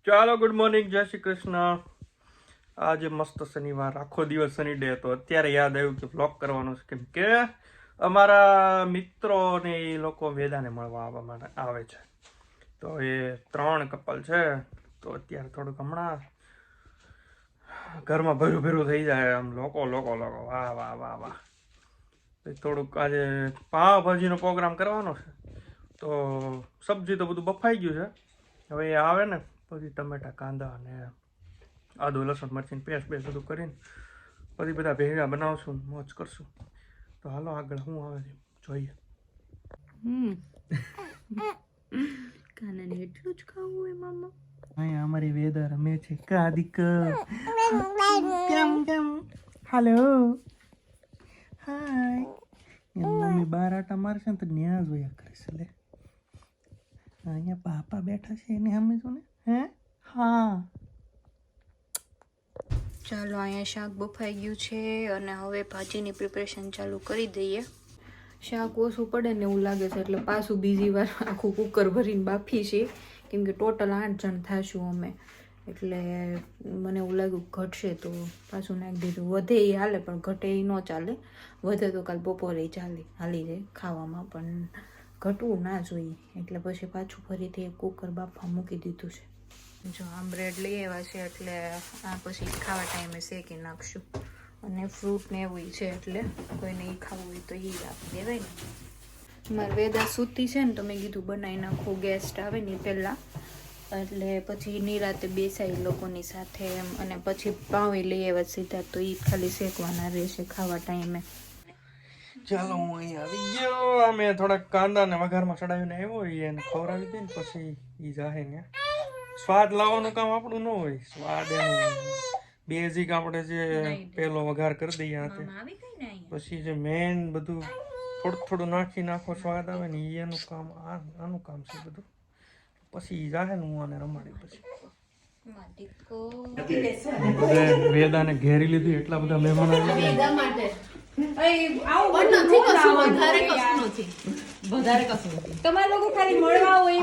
ચાલો good morning, જય શ્રી કૃષ્ણ. આજે મસ્ત શનિવાર, આખો દિવસ શનિ ડે હતો. અત્યારે યાદ આવ્યું કે વ્લોગ કરવાનો છે, કેમ કે અમારા મિત્રો ને એ લોકો વેદાને મળવા આવવા માટે આવે છે. તો એ 3 કપલ છે. તો અત્યારે થોડુંક હમણાં ઘરમાં ભર્યું ભર્યું થઈ જાય, આમ લોકો લોકો લોકો વાહ વાહ વાહ વાહ. થોડુંક આજે પાવભાજીનો પ્રોગ્રામ કરવાનો છે. તો સબ્જી તો બધું બફાઈ ગયું છે. હવે એ આવે ને પછી ટમેટા, કાંદા અને આદુ, લસણ, મરચીની પેસ્ટ બધું કરીને પછી બધા ભેગા બનાવશું, મોજ કરશું. તો હાલો આગળ શું આવે છે જોઈએ. કાનાને એટલું જ ખાવું હોય મામા. અહીંયા અમારી વેદા રમે છે. કાદિક કેમ કેમ હાલો હાય. મમ્મી બાર આટા મારશે ને તો ન્યા જોયા કરીશ. લે અહીંયા પાપા બેઠા છે એને સમજો ને. હે હા ચાલો, અહીંયા શાક બફાઈ ગયું છે અને હવે ભાજીની પ્રિપરેશન ચાલુ કરી દઈએ. શાક ઓછું પડે ને એવું લાગે છે એટલે પાછું બીજી વાર આખું કુકર ભરીને બાફી છે, કેમ કે ટોટલ 8 જણ થાશું અમે. એટલે મને એવું લાગ્યું ઘટશે તો પાછું નાખી દીધું. વધે એ હાલે પણ ઘટે એ ન ચાલે. વધે તો કાલ બપોરે ચાલે, હાલી જાય ખાવામાં, પણ ઘટવું ના જોઈએ. એટલે પછી પાછું ફરીથી એક કુકર બાફવા મૂકી દીધું છે. જો આ બ્રેડ લઈ આવ્યા છે એટલે આ પછી ખાવા ટાઈમે શેકી નાખશું. અને ફ્રૂટ ને એવું છે એટલે કોઈને એ ખાવું હોય તો એ આપી દેવાય ને. મારે વેદા સૂતી છે ને તો મેં કીધું બનાવી નાખું, ગેસ્ટ આવે ને પહેલાં, એટલે પછી નિરાતે બેસાય લોકોની સાથે એમ. અને પછી પાવી લઈ આવ્યા સીધા, તો એ ખાલી શેકવાના રહેશે ખાવા ટાઈમે. ચાલો હું અહીં આવી ગયો. અમે થોડાક કાંદા ને વઘારમાં ચડાવીને આવ્યો, એને ખવડાવી દે ને પછી ઈ જાહે ને. સ્વાદ લાવવાનું કામ આપણું ન હોય, સ્વાદ એનું બેઝિક આપણે જે પેલો વઘાર કરી દઈએ હાથે, પછી જે મેન બધું થોડું થોડું નાખો સ્વાદ આવે ને એનું કામ. આનું કામ છે બધું. પછી ઈ જાહે ને હું આને રમાડી પછી. વેદાને ઘેરી લીધી, એટલા બધા મહેમાન આવી ગયા. તમારે લોકો ખાલી મળવા હોય,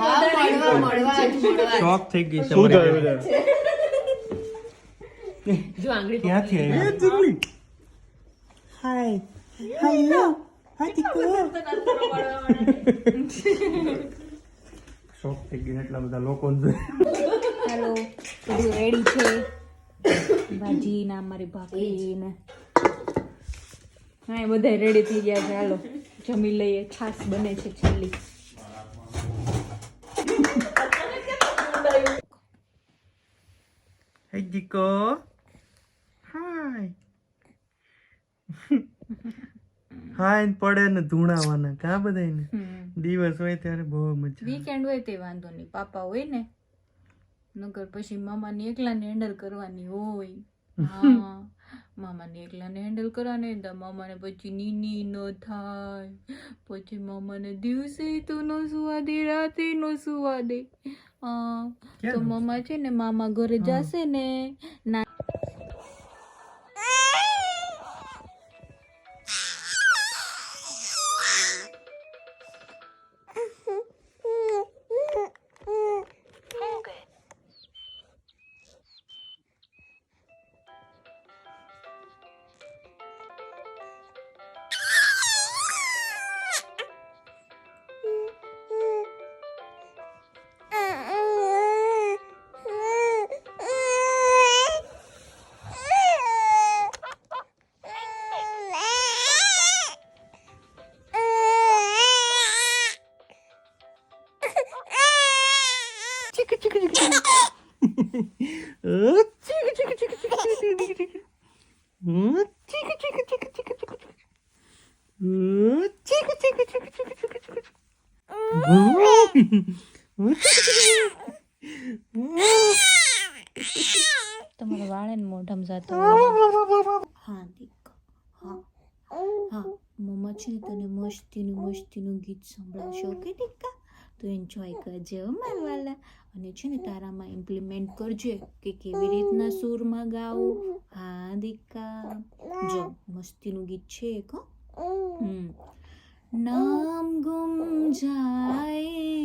શોખ થઈ ગઈ છે. ક્યાંથી આવી? હાય હાય શોખ થઈ ગઈ એટલા બધા લોકો. ચાલો, બધું રેડી છે. ભાજી ને અમારી ભાખરી ને હા, બધા રેડી થઈ ગયા છે. હાલો જમી લઈએ. છાશ બને છે છેલ્લી. હે જીકો હાય હાય પડે ને ધૂણાવાના કા બધાને. દિવસ હોય ત્યારે બહુ મજા. વીકેન્ડ હોય તે વાંધો નહીં, પાપા હોય ને, નગર પછી મામાને એકલાને હેન્ડલ કરવાની હોય. હા, મામાને એકલાને હેન્ડલ કરવાની હોય તો મામાને પછી નીની ન થાય, પછી મામાને દિવસે તો ન સુવા દે, રાતે ન સુવા દે. તો મામા છે ને, મામા ઘરે જશે ને ના તમારે વાળે ને મોઢામાં જાતો. હા દીક, હા હા, મમ્મા છે ને તને મસ્તીનું ગીત સંભળાવશો, ઓકે દીકા? તો એન્જોય કરજે મારા વાલા. અને છે ને તારામાં ઇમ્પ્લિમેન્ટ કરજે કે કેવી રીતના સૂરમાં ગાવું. હા દીકા, જો મસ્તીનું ગીત છે એક. નામ ગુમ જાએગા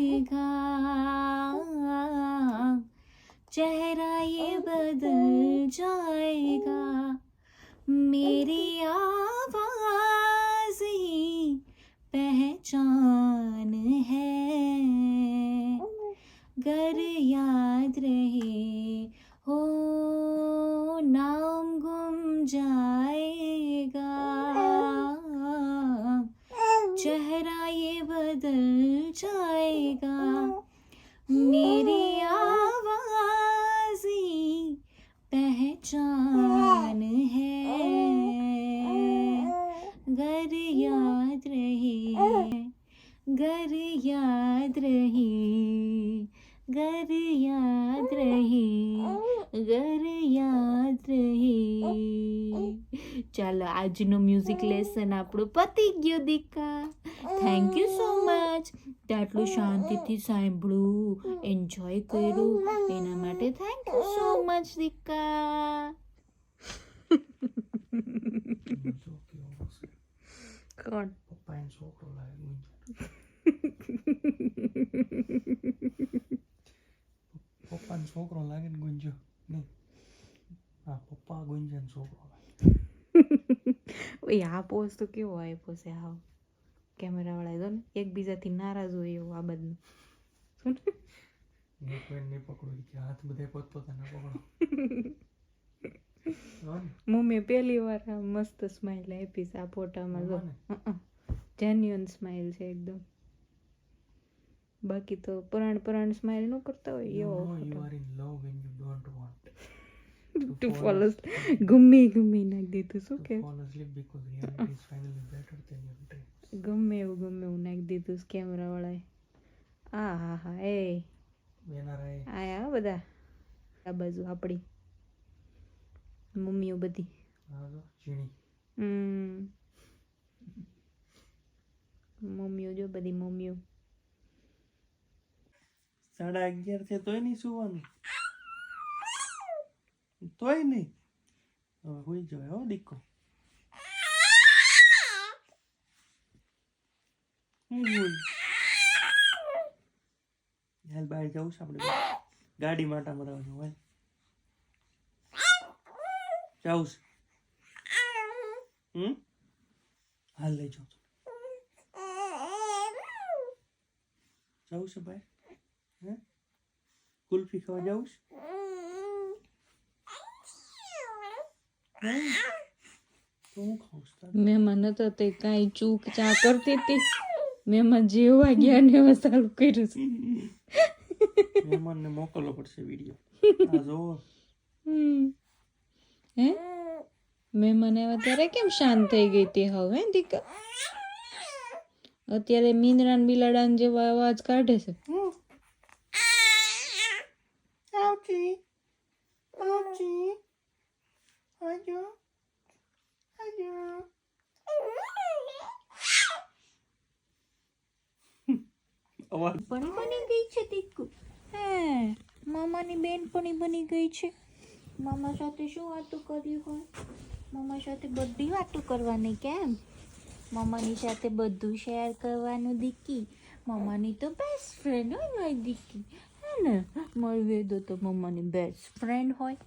चेहरा ये बदल जाएगा, मेरी आवाज ही पहचान है, गर याद रहे हो नाम गुम जाएगा, चेहरा ये बदल जाएगा, मेरी आवाज ही पहचान है, गर याद रहे, गर याद रहे, गर याद रहे, गर याद રહે. ચાલો આજનો મ્યુઝિક લેસન આપણું પતી ગયું દીકા. Thank you so much. આટલું શાંતિથી સાંભળ્યું, એન્જોય કર્યું, એના માટે થેન્ક યુ સો મચ દીકા. કોણ? પપ્પાનો છોકરો લાગે પપ્પાનો છોકરો લાગે ને ગુંજો નહીં. હા, પપ્પા ગુંજાનો છોકરો લાગે. ઓય આ પોઝ તો કેવો આપ્યો છે હાવ કેમેરાવાળા જો ને એકબીજાથી નારાજ હોય એવું આ બધું. મેં કોઈ નહીં પકડું કે હાથ બધા પોતપોતાના પકડો. મમ્મીએ પહેલી વાર આ મસ્ત સ્માઈલ આપી છે આ ફોટામાં જો. જેન્યુઅન સ્માઈલ છે એકદમ. બાકી તો પરાણ સ્માઈલ ન કરતા હોય એવો You are in love when you don't want to fall asleep. ગમે નાખી દીધું શું કે fall asleep because reality is finally better than your dreams. ગમે એવું નાખી દીધું કેમેરાવાળાએ. હા એ બેનારાએ આયા બધા આ બાજુ આપણી મમ્મીઓ બધી. હા જો ઝીણી મમ્મીઓ જો બધી મમ્મીઓ. 11:30 છે તોય નહીં સુવાનું, તોય નહીં. હવે હોઈ જવાય હો દીકો. હાલ બહાર જવું છે આપણે ગાડી માટે મરાવવાનું હોય જવું છે. હાલ લઈ જાઉં જવું છે ભાઈ. હે કુલ્ફી ખાવા જવું છે? તો હું ખાઉં છું. મહેમાન હતો તે કાંઈ ચૂક ચા કરતી હતી. મહેમાન જેવા ગયા ને એવા ચાલુ કર્યું છે. મહેમાનને મોકલવો પડશે વિડીયો. આ જોવો હે મહેમાન આવ્યા ત્યારે કેમ શાંત થઈ ગઈ તે હવે દીકા? અત્યારે મીંદડા ને બિલાડા જેવા અવાજ કાઢે છે. બેનપણી બની ગઈ છે દીકુ. હે મામાની બેનપણી બની ગઈ છે. મામા સાથે શું વાતો કરી હોય? મામા સાથે બધી વાતો કરવાની કેમ? મામાની સાથે બધું શેર કરવાનું દીકી. મામાની તો બેસ્ટ ફ્રેન્ડ હોય મારી દીકી. હે ને મારી વેદો તો મમ્માની બેસ્ટ ફ્રેન્ડ હોય.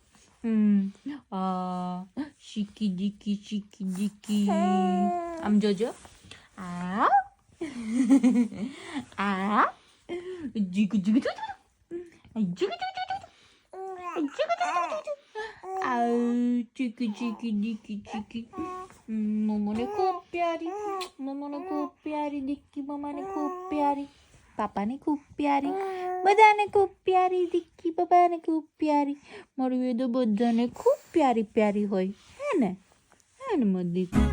શીકી દીકી આમ જોજો. આ જીગુ ચીકી. મમ્માને ખૂબ પ્યારી દીકી. મમ્માને ખૂબ પ્યારી. પાપાને ખૂબ પ્યારી. બધાને ખૂબ પ્યારી દીકી. પપ્પાને ખૂબ પ્યારી. મારી વેદો બધાને ખૂબ પ્યારી હોય. હે ને મારી દીકરી.